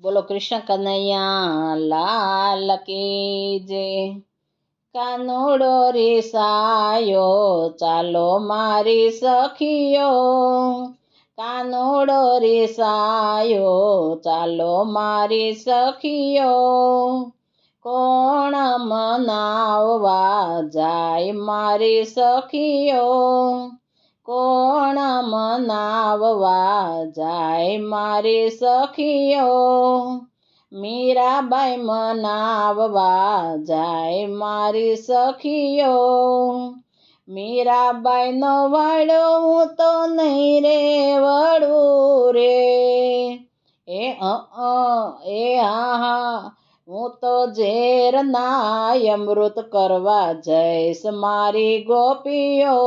બોલો કૃષ્ણ કનૈયા લાલ કી જય। કાનુડો રીસાયો ચાલો મારી સખીઓ, કાનુડો રીસાયો ચાલો મારી સખીઓ, કોણ મનાવવા જાય મારી સખીઓ, કોણ મનાવવા જાય મારી સખીઓ, મીરાબાઈ મનાવવા જાય મારી સખીઓ, મીરાબાઈનો વાળો હું તો નહીં રે વળું રે, એ હા હું તો ઝેર ના અમૃત કરવા જઈશ મારી ગોપીઓ,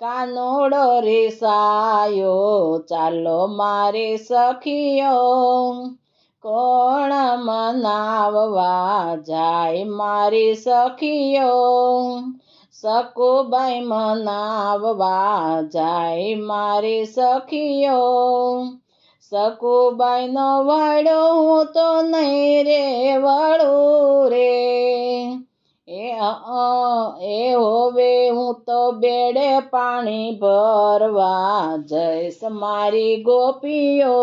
કાનુડો રીસાયો ચાલો મારી સખીઓ, કોણ મનાવવા જાય મારી સખીઓ, સકુબાઈ મનાવવા જાય મારી સખીઓ, સકુબાઈનો વાળો હું તો નહીં રે વળું રે, એ હોવે હું તો બેડે પાણી ભરવા જઈશ મારી ગોપીઓ,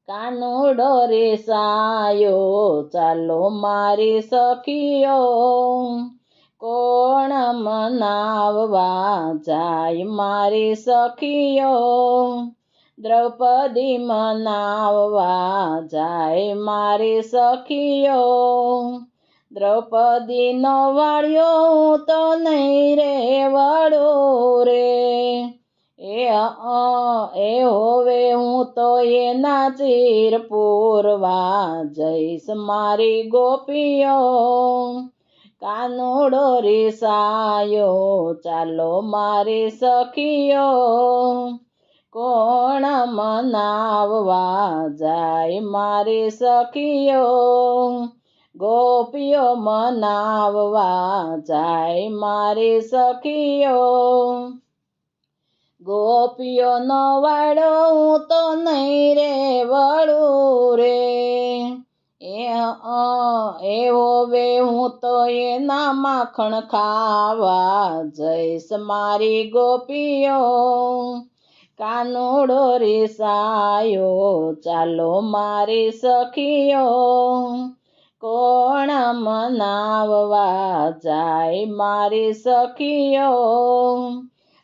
કાનુડો રીસાયો ચાલો મારી સખીઓ, કોણ મનાવવા જાય મારી સખીઓ, દ્રૌપદી મનાવવા જાય મારી સખીઓ, દ્રૌપદીનો વાળ્યો હું તો નહીં રે વળું રે, એ હોવે હું તો એના ચીર પૂરવા જઈશ મારી ગોપીઓ, કાનુડો રીસાયો ચાલો મારી સખીઓ, કોણ મનાવવા જાય મારી સખીઓ, ગોપીઓ મનાવવા જાય મારી સખીઓ, ગોપીઓનો વાળો હું તો નહીં રે વળું રે, એ હોવે હું તો એના માખણ ખાવા જઈશ મારી ગોપીઓ, કાનુડો રીસાયો ચાલો મારી સખીઓ, કોણ મનાવવા જાય મારી સખીઓ,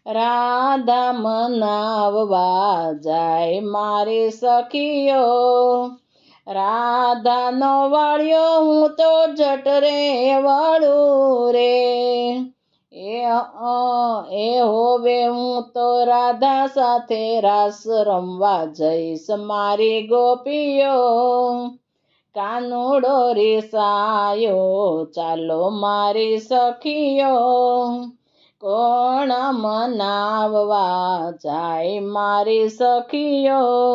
રાધા મનાવવા જાય મારી સખીઓ, રાધાનો વાળ્યો હું તો જટ રે વળું રે, એ હોવે હું તો રાધા સાથે રાસ રમવા જઈશ મારી ગોપીઓ, કાનુડો રીસાયો ચાલો મારી સખીઓ, કોણ મનાવવા જાય મારી સખીઓ।